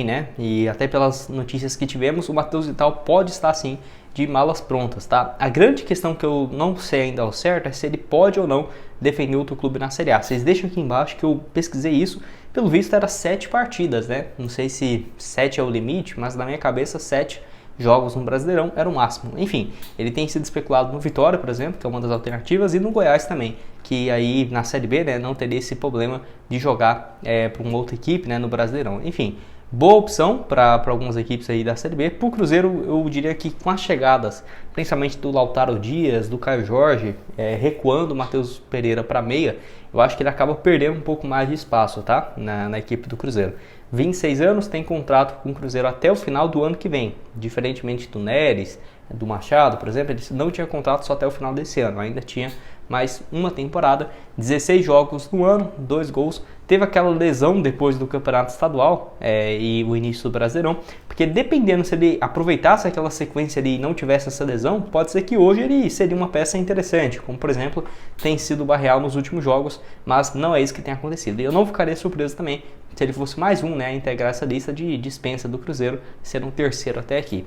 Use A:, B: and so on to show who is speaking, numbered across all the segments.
A: né? E até pelas notícias que tivemos, o Matheus Vital pode estar sim de malas prontas, tá? A grande questão que eu não sei ainda ao certo é se ele pode ou não defender outro clube na Série A. Vocês deixam aqui embaixo que eu pesquisei isso, pelo visto era 7 partidas, né? Não sei se 7 é o limite, mas na minha cabeça 7 jogos no Brasileirão era o máximo. Enfim, ele tem sido especulado no Vitória, por exemplo, que é uma das alternativas, e no Goiás também, que aí na Série B, né, não teria esse problema de jogar para uma outra equipe, né, no Brasileirão. Enfim, boa opção para algumas equipes aí da Série B. Para o Cruzeiro, eu diria que com as chegadas, principalmente do Lautaro Dias, do Caio Jorge, recuando o Matheus Pereira para meia, eu acho que ele acaba perdendo um pouco mais de espaço, tá? Na equipe do Cruzeiro. 26 anos, tem contrato com o Cruzeiro até o final do ano que vem. Diferentemente do Neres, do Machado, por exemplo, ele não tinha contrato só até o final desse ano, ainda tinha mais uma temporada, 16 jogos no ano, 2 gols. Teve aquela lesão depois do campeonato estadual e o início do Brasileirão, porque dependendo se ele aproveitasse aquela sequência ali e não tivesse essa lesão, pode ser que hoje ele seria uma peça interessante, como por exemplo tem sido o Barreal nos últimos jogos, mas não é isso que tem acontecido. E eu não ficaria surpreso também se ele fosse mais um, né, a integrar essa lista de dispensa do Cruzeiro, ser um terceiro até aqui.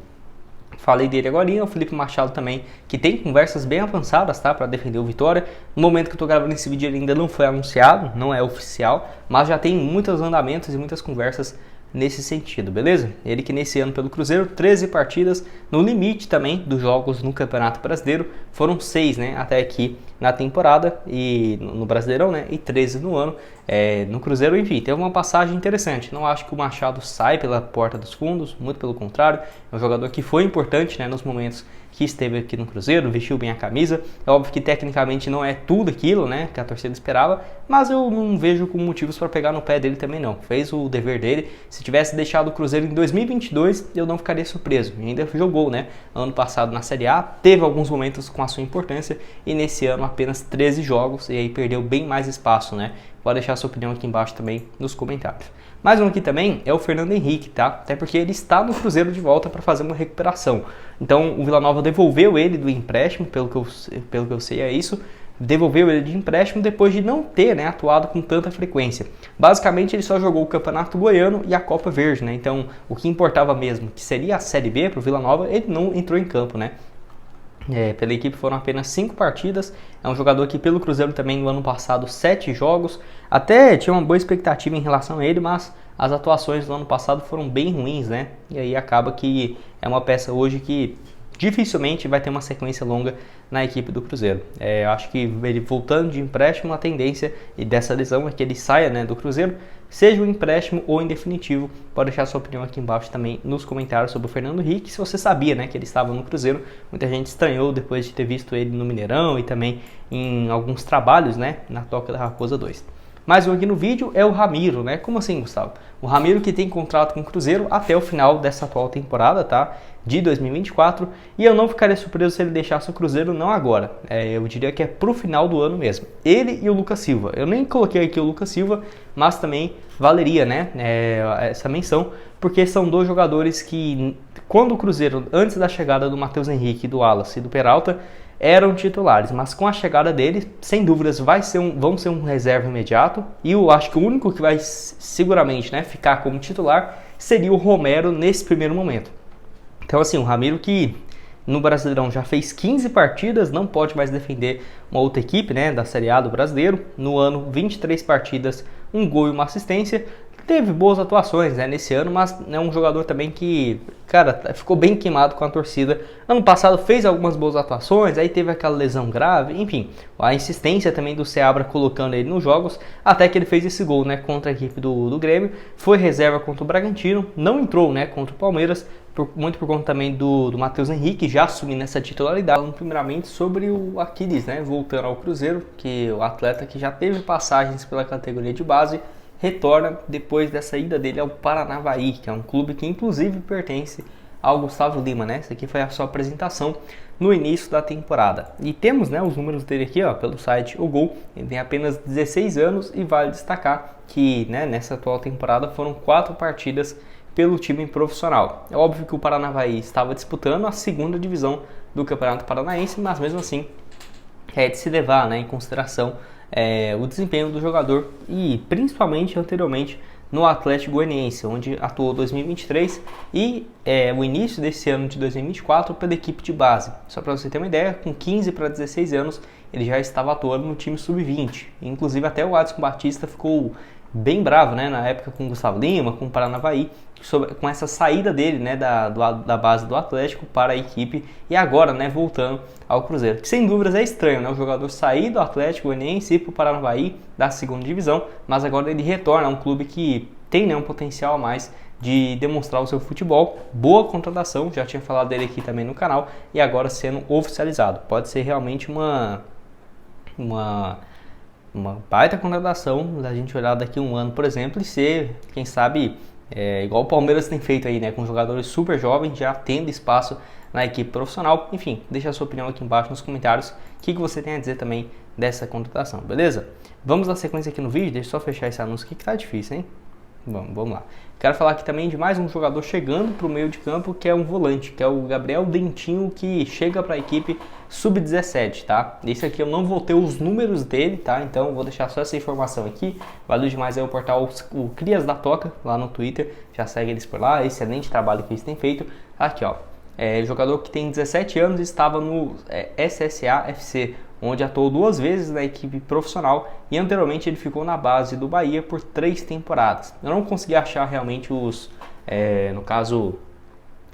A: Falei dele agora, o Felipe Machado também, que tem conversas bem avançadas, tá, para defender o Vitória. No momento que eu tô gravando esse vídeo ele ainda não foi anunciado, não é oficial, mas já tem muitos andamentos e muitas conversas nesse sentido, beleza? Ele que nesse ano pelo Cruzeiro, 13 partidas, no limite também dos jogos no Campeonato Brasileiro, foram 6, né, até aqui na temporada e no Brasileirão, né, e 13 no ano. No Cruzeiro, enfim, teve uma passagem interessante. Não acho que o Machado sai pela porta dos fundos, muito pelo contrário, é um jogador que foi importante, né, nos momentos que esteve aqui no Cruzeiro, vestiu bem a camisa. É óbvio que tecnicamente não é tudo aquilo, né, que a torcida esperava, mas eu não vejo como motivos para pegar no pé dele também não. Fez o dever dele. Se tivesse deixado o Cruzeiro em 2022, eu não ficaria surpreso. E ainda jogou, né, ano passado na Série A, teve alguns momentos com a sua importância e nesse ano apenas 13 jogos e aí perdeu bem mais espaço, né? Pode deixar a sua opinião aqui embaixo também nos comentários. Mais um aqui também é o Fernando Henrique, tá? Até porque ele está no Cruzeiro de volta para fazer uma recuperação. Então o Vila Nova devolveu ele do empréstimo, pelo que eu sei é isso. Devolveu ele de empréstimo depois de não ter, né, atuado com tanta frequência. Basicamente ele só jogou o Campeonato Goiano e a Copa Verde, né? Então o que importava mesmo, que seria a Série B para o Vila Nova, ele não entrou em campo, né? Pela equipe foram apenas 5 partidas. É um jogador que pelo Cruzeiro também no ano passado 7 jogos. Até tinha uma boa expectativa em relação a ele, mas as atuações do ano passado foram bem ruins, né? E aí acaba que é uma peça hoje que dificilmente vai ter uma sequência longa na equipe do Cruzeiro. Eu acho que ele voltando de empréstimo, a tendência e dessa lesão é que ele saia, né, do Cruzeiro, seja um empréstimo ou em definitivo. Pode deixar sua opinião aqui embaixo também nos comentários sobre o Fernando Henrique. Se você sabia, né, que ele estava no Cruzeiro, muita gente estranhou depois de ter visto ele no Mineirão e também em alguns trabalhos, né, na Toca da Raposa 2. Mais um aqui no vídeo é o Ramiro, né? Como assim, Gustavo? O Ramiro que tem contrato com o Cruzeiro até o final dessa atual temporada, tá? De 2024. E eu não ficaria surpreso se ele deixasse o Cruzeiro não agora. Eu diria que é pro final do ano mesmo. Ele e o Lucas Silva. Eu nem coloquei aqui o Lucas Silva, mas também valeria, né? Essa menção, porque são dois jogadores que, quando o Cruzeiro, antes da chegada do Matheus Henrique, do Wallace e do Peralta, eram titulares, mas com a chegada deles, sem dúvidas, vão ser um reserva imediato. E eu acho que o único que vai seguramente, né, ficar como titular seria o Romero nesse primeiro momento. Então assim, o Ramiro que no Brasileirão já fez 15 partidas, não pode mais defender uma outra equipe, né, da Série A do Brasileiro. No ano, 23 partidas, um gol e uma assistência. Teve boas atuações, né, nesse ano, mas é um jogador também que, cara, ficou bem queimado com a torcida. Ano passado fez algumas boas atuações, aí teve aquela lesão grave, enfim, a insistência também do Seabra colocando ele nos jogos, até que ele fez esse gol, né, contra a equipe do Grêmio. Foi reserva contra o Bragantino, não entrou, né, contra o Palmeiras, muito por conta também do Matheus Henrique já assumindo essa titularidade. Falando primeiramente sobre o Aquiles, né, voltando ao Cruzeiro, que o atleta que já teve passagens pela categoria de base, retorna depois dessa ida dele ao Paranavaí, que é um clube que inclusive pertence ao Gustavo Lima, né? Essa aqui foi a sua apresentação no início da temporada. E temos, né, os números dele aqui, ó, pelo site O Gol. Ele tem apenas 16 anos e vale destacar que, né, nessa atual temporada foram 4 partidas pelo time profissional. É óbvio que o Paranavaí estava disputando a segunda divisão do Campeonato Paranaense, mas mesmo assim é de se levar, né, em consideração o desempenho do jogador e principalmente anteriormente no Atlético Goianiense, onde atuou 2023 e o início desse ano de 2024 pela equipe de base. Só para você ter uma ideia, com 15 para 16 anos ele já estava atuando no time sub-20. Inclusive até o Adson Batista ficou bem bravo, né, na época com o Gustavo Lima, com o Paranavaí, com essa saída dele, né, da base do Atlético para a equipe e agora, né, voltando ao Cruzeiro. Que sem dúvidas é estranho, né, o jogador sair do Atlético Goianiense e ir para o Paranavaí da segunda divisão, mas agora ele retorna a um clube que tem, né, um potencial a mais de demonstrar o seu futebol. Boa contratação, já tinha falado dele aqui também no canal e agora sendo oficializado. Pode ser realmente uma baita contratação da gente olhar daqui a um ano, por exemplo, e ser, quem sabe, igual o Palmeiras tem feito aí, né, com jogadores super jovens, já tendo espaço na equipe profissional. Enfim, deixa a sua opinião aqui embaixo nos comentários, o que você tem a dizer também dessa contratação, beleza? Vamos dar sequência aqui no vídeo, deixa eu só fechar esse anúncio aqui que tá difícil, hein? Vamos lá. Quero falar aqui também de mais um jogador chegando para o meio de campo, que é um volante, que é o Gabriel Dentinho, que chega para a equipe sub-17, tá? Esse aqui eu não vou ter os números dele, tá? Então vou deixar só essa informação aqui. Valeu demais aí o portal o Crias da Toca, lá no Twitter. Já segue eles por lá, excelente trabalho que eles têm feito. Aqui, ó. Jogador que tem 17 anos, estava no SSA FC, onde atuou 2 vezes na equipe profissional e anteriormente ele ficou na base do Bahia por 3 temporadas. Eu não consegui achar realmente no caso,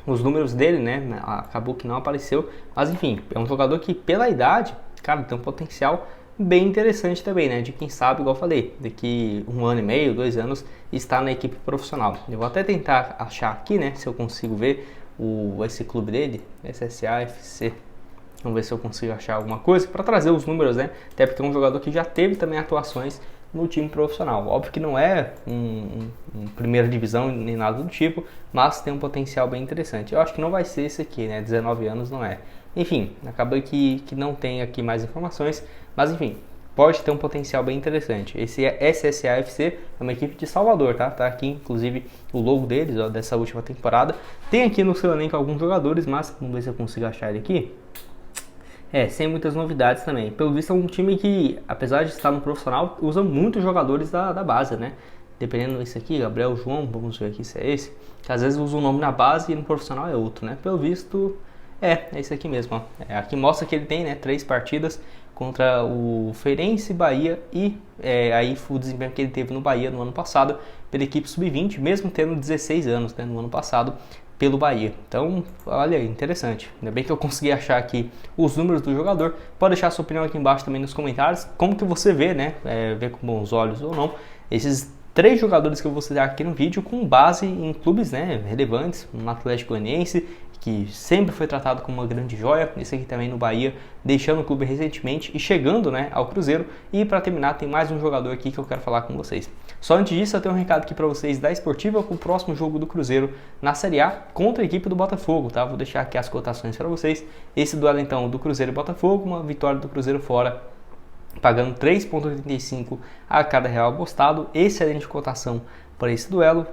A: os números dele, né? Acabou que não apareceu, mas enfim, é um jogador que pela idade, cara, tem um potencial bem interessante também, né? De quem sabe, igual eu falei, daqui 1 ano e meio, 2 anos, está na equipe profissional. Eu vou até tentar achar aqui, né? Se eu consigo ver esse clube dele, SSA FC. Vamos ver se eu consigo achar alguma coisa para trazer os números, né? Até porque é um jogador que já teve também atuações no time profissional. Óbvio que não é um primeira divisão nem nada do tipo, mas tem um potencial bem interessante. Eu acho que não vai ser esse aqui, né? 19 anos não é. Enfim, acabou que não tem aqui mais informações, mas enfim, pode ter um potencial bem interessante. Esse é SSAFC, é uma equipe de Salvador, tá? Tá aqui, inclusive, o logo deles, ó, dessa última temporada. Tem aqui no seu elenco alguns jogadores, mas vamos ver se eu consigo achar ele aqui. Sem muitas novidades também. Pelo visto é um time que, apesar de estar no profissional, usa muitos jogadores da base, né? Dependendo desse aqui, Gabriel João, vamos ver aqui se é esse. Que às vezes usa um nome na base e no profissional é outro, né? Pelo visto, é esse aqui mesmo, ó. Aqui mostra que ele tem, né, 3 partidas contra o Feirense, Bahia e aí o desempenho que ele teve no Bahia no ano passado pela equipe sub-20, mesmo tendo 16 anos, né, no ano passado pelo Bahia. Então, olha aí, interessante. Ainda bem que eu consegui achar aqui os números do jogador. Pode deixar sua opinião aqui embaixo também nos comentários. Como que você vê, né? Vê com bons olhos ou não, esses 3 jogadores que eu vou citar aqui no vídeo com base em clubes, né, relevantes, no Atlético Goianiense, que sempre foi tratado como uma grande joia, esse aqui também no Bahia, deixando o clube recentemente e chegando, né, ao Cruzeiro. E para terminar, tem mais um jogador aqui que eu quero falar com vocês. Só antes disso, eu tenho um recado aqui para vocês da Esportiva com o próximo jogo do Cruzeiro na Série A contra a equipe do Botafogo, tá? Vou deixar aqui as cotações para vocês. Esse duelo então do Cruzeiro e Botafogo, uma vitória do Cruzeiro fora, pagando 3,85 a cada real apostado. Excelente cotação para esse duelo.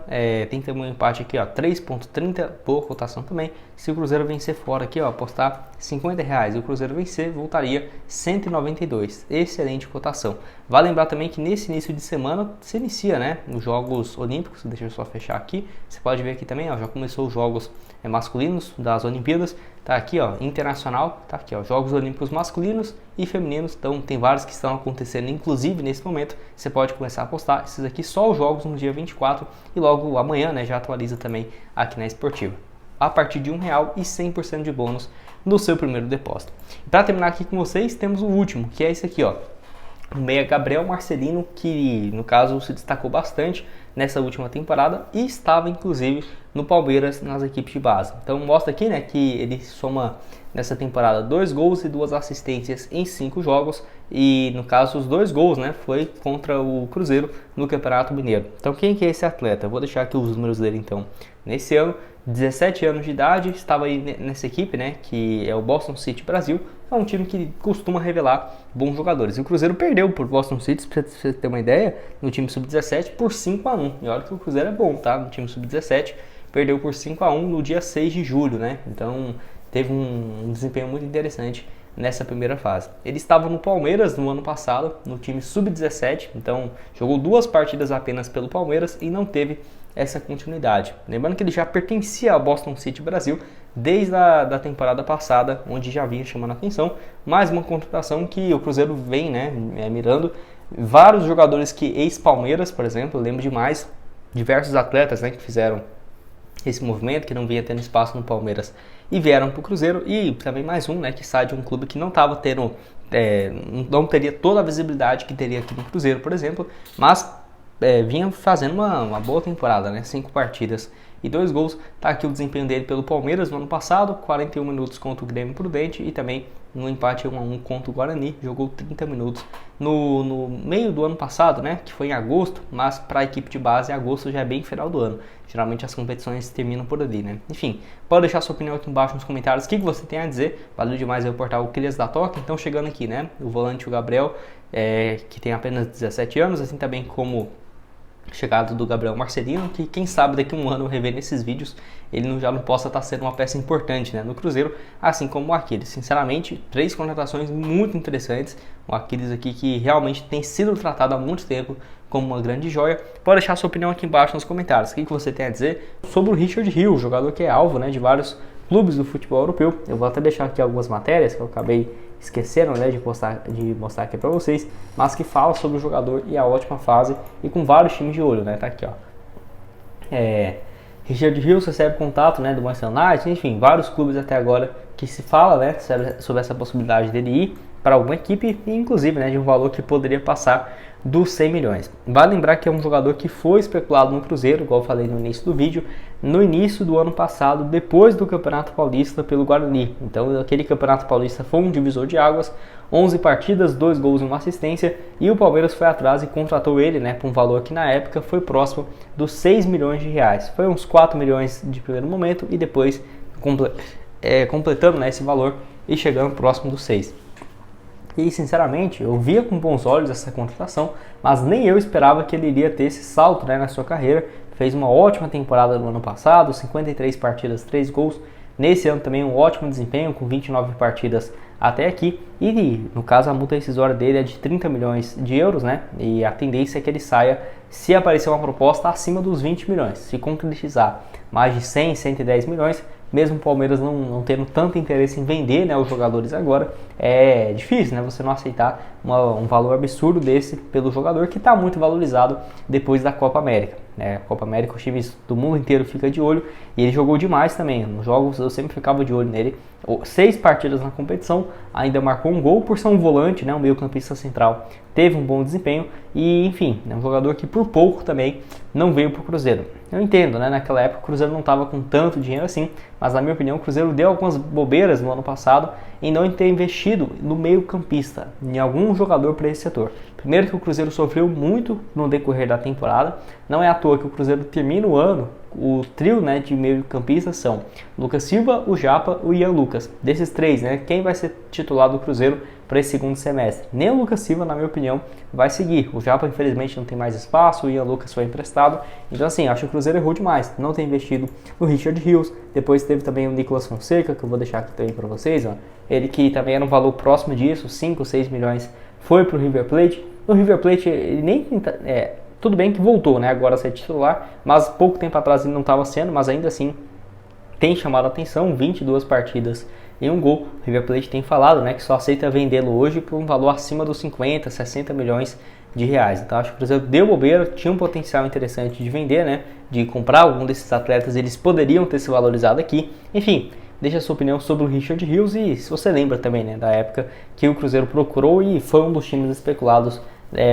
A: Tem também um empate aqui, ó, 3,30, boa cotação também. Se o Cruzeiro vencer fora aqui, ó, apostar R$50 e o Cruzeiro vencer, voltaria 192. Excelente cotação. Vale lembrar também que nesse início de semana se inicia, né, os Jogos Olímpicos. Deixa eu só fechar aqui. Você pode ver aqui também, ó, já começou os Jogos masculinos das Olimpíadas. Tá aqui, ó, internacional, tá aqui, ó, Jogos Olímpicos masculinos e femininos. Então tem vários que estão acontecendo, inclusive nesse momento. Você pode começar a apostar esses aqui, só os jogos no dia 24 e logo amanhã, né, já atualiza também aqui na Esportiva. A partir de R$1 e 100% de bônus no seu primeiro depósito. Para terminar aqui com vocês, temos o último, que é esse aqui, ó. O meia Gabriel Marcelino, que no caso se destacou bastante nessa última temporada e estava inclusive no Palmeiras nas equipes de base. Então mostra aqui, né, que ele soma nessa temporada 2 gols e 2 assistências em 5 jogos e no caso os 2 gols, né, foi contra o Cruzeiro no Campeonato Mineiro. Então quem que é esse atleta? Eu vou deixar aqui os números dele então. Nesse ano, 17 anos de idade, estava aí nessa equipe, né, que é o Boston City Brasil. É um time que costuma revelar bons jogadores. E o Cruzeiro perdeu por Boston City, para você ter uma ideia, no time sub-17 por 5-1. E olha que o Cruzeiro é bom, tá? No time sub-17 perdeu por 5-1 no dia 6 de julho, né? Então teve um desempenho muito interessante nessa primeira fase. Ele estava no Palmeiras no ano passado, no time sub-17, então jogou 2 partidas apenas pelo Palmeiras e não teve essa continuidade. Lembrando que ele já pertencia ao Boston City Brasil desde a temporada passada, onde já vinha chamando a atenção, mais uma contratação que o Cruzeiro vem mirando. Vários jogadores que ex-Palmeiras, por exemplo, eu lembro demais, diversos atletas que fizeram esse movimento, que não vinha tendo espaço no Palmeiras e vieram para o Cruzeiro, e também mais um que sai de um clube que não estava tendo, não teria toda a visibilidade que teria aqui no Cruzeiro, por exemplo, mas vinha fazendo uma boa temporada, 5 partidas e 2 gols. Tá aqui o desempenho dele pelo Palmeiras no ano passado, 41 minutos contra o Grêmio Prudente e também no empate 1-1 contra o Guarani, jogou 30 minutos no meio do ano passado, que foi em agosto, mas para a equipe de base agosto já é bem final do ano, geralmente as competições terminam por ali, Enfim, pode deixar sua opinião aqui embaixo nos comentários, o que você tem a dizer. Valeu demais o portal Crias da Toca. Então chegando aqui, o volante, o Gabriel, que tem apenas 17 anos, assim também como chegada do Gabriel Marcelino, que quem sabe daqui a um ano, revendo esses vídeos, ele já não possa estar sendo uma peça importante no Cruzeiro, assim como o Aquiles. Sinceramente, 3 contratações muito interessantes. O Aquiles aqui que realmente tem sido tratado há muito tempo como uma grande joia. Pode deixar sua opinião aqui embaixo nos comentários. O que você tem a dizer sobre o Richard Hill, jogador que é alvo de vários clubes do futebol europeu. Eu vou até deixar aqui algumas matérias que eu acabei esquecendo de mostrar aqui para vocês, mas que fala sobre o jogador e a ótima fase e com vários times de olho, tá aqui, ó. Richard Hill recebe contato, do Manchester United, enfim, vários clubes até agora que se fala, sobre essa possibilidade dele ir para alguma equipe, e inclusive, de um valor que poderia passar dos 100 milhões. Vale lembrar que é um jogador que foi especulado no Cruzeiro, igual eu falei no início do vídeo, no início do ano passado, depois do Campeonato Paulista pelo Guarani. Então aquele Campeonato Paulista foi um divisor de águas, 11 partidas, 2 gols e 1 assistência, e o Palmeiras foi atrás e contratou ele, por um valor que na época foi próximo dos 6 milhões de reais. Foi uns 4 milhões de primeiro momento e depois completando esse valor e chegando próximo dos 6. E sinceramente, eu via com bons olhos essa contratação, mas nem eu esperava que ele iria ter esse salto na sua carreira. Fez uma ótima temporada no ano passado, 53 partidas, 3 gols. Nesse ano também um ótimo desempenho, com 29 partidas até aqui. E no caso a multa rescisória dele é de 30 milhões de euros, E a tendência é que ele saia se aparecer uma proposta acima dos 20 milhões. Se concretizar mais de 100, 110 milhões, mesmo o Palmeiras não tendo tanto interesse em vender os jogadores agora, é difícil você não aceitar um valor absurdo desse pelo jogador, que está muito valorizado depois da Copa América. A Copa América, os times do mundo inteiro ficam de olho, e ele jogou demais também. Nos jogos eu sempre ficava de olho nele. 6 partidas na competição, ainda marcou um gol por ser um volante, um meio campista central. Teve um bom desempenho e, enfim, é um jogador que por pouco também não veio para o Cruzeiro. Eu entendo, naquela época o Cruzeiro não estava com tanto dinheiro assim, mas na minha opinião o Cruzeiro deu algumas bobeiras no ano passado em não ter investido no meio campista, em algum jogador para esse setor. Primeiro que o Cruzeiro sofreu muito no decorrer da temporada, não é à toa que o Cruzeiro termina o ano, o trio de meio campistas são Lucas Silva, o Japa, o Ian Lucas. Desses 3, quem vai ser titular do Cruzeiro para esse segundo semestre? Nem o Lucas Silva, na minha opinião, vai seguir. O Japa, infelizmente, não tem mais espaço, o Ian Lucas foi emprestado. Então, assim, acho que o Cruzeiro errou demais. Não ter investido no Richard Hills. Depois teve também o Nicolas Fonseca, que eu vou deixar aqui também para vocês. Ele que também era um valor próximo disso, 5, 6 milhões, foi para o River Plate. No River Plate, ele nem... tudo bem que voltou, agora a ser titular, mas pouco tempo atrás ele não estava sendo, mas ainda assim tem chamado a atenção, 22 partidas e 1 gol. O River Plate tem falado, que só aceita vendê-lo hoje por um valor acima dos 50, 60 milhões de reais. Então acho que o Cruzeiro deu bobeira, tinha um potencial interessante de vender, de comprar algum desses atletas, eles poderiam ter se valorizado aqui. Enfim, deixa a sua opinião sobre o Richard Hills e se você lembra também da época que o Cruzeiro procurou e foi um dos times especulados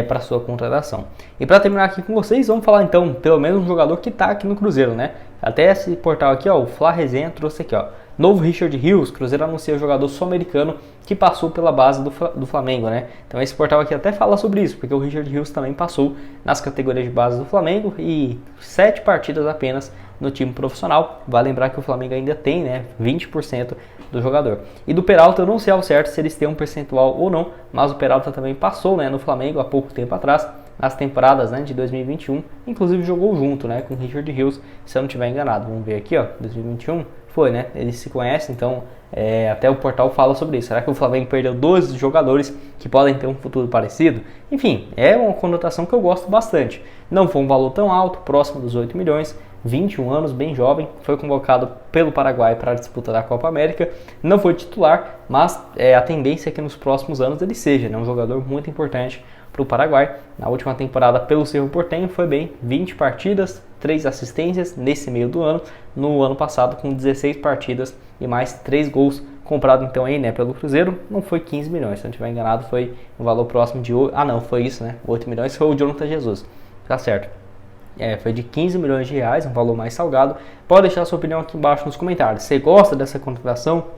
A: para sua contratação. E para terminar aqui com vocês, vamos falar então pelo menos um jogador que está aqui no Cruzeiro, Até esse portal aqui, o Fla Resenha trouxe aqui, novo Richard Hills. Cruzeiro anuncia o jogador sul-americano que passou pela base do Flamengo, Então esse portal aqui até fala sobre isso, porque o Richard Hills também passou nas categorias de base do Flamengo e 7 partidas apenas no time profissional. Vale lembrar que o Flamengo ainda tem 20% do jogador. E do Peralta eu não sei ao certo se eles têm um percentual ou não, mas o Peralta também passou no Flamengo há pouco tempo atrás. nas temporadas, né, de 2021, inclusive jogou junto, né, com o Richard Rios, se eu não estiver enganado. Vamos ver aqui, ó, 2021 foi, né, eles se conhecem, então até o portal fala sobre isso. Será que o Flamengo perdeu dois jogadores que podem ter um futuro parecido? Enfim, é uma conotação que eu gosto bastante. Não foi um valor tão alto, próximo dos 8 milhões, 21 anos, bem jovem, foi convocado pelo Paraguai para a disputa da Copa América, não foi titular, mas a tendência é que nos próximos anos ele seja, né, um jogador muito importante para o Paraguai. Na última temporada pelo Cerro Porteño foi bem, 20 partidas, 3 assistências nesse meio do ano, no ano passado com 16 partidas e mais 3 gols, comprado então aí, né, pelo Cruzeiro, não foi 15 milhões, se não estiver enganado foi um valor próximo de 8, não, foi isso, né, 8 milhões foi o Jonathan Jesus, tá certo. Foi de 15 milhões de reais, um valor mais salgado. Pode deixar sua opinião aqui embaixo nos comentários. Você gosta dessa contratação?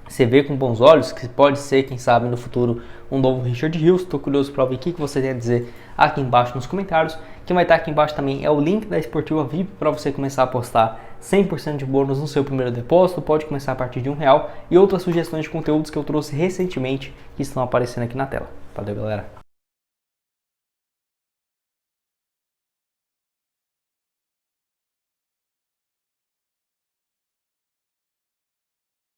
A: Você vê com bons olhos que pode ser, quem sabe, no futuro um novo Richard Rios? Estou curioso para ouvir o que você tem a dizer aqui embaixo nos comentários. Quem vai estar aqui embaixo também é o link da Esportiva VIP para você começar a apostar 100% de bônus no seu primeiro depósito. Pode começar a partir de R$1 e outras sugestões de conteúdos que eu trouxe recentemente que estão aparecendo aqui na tela. Valeu, galera!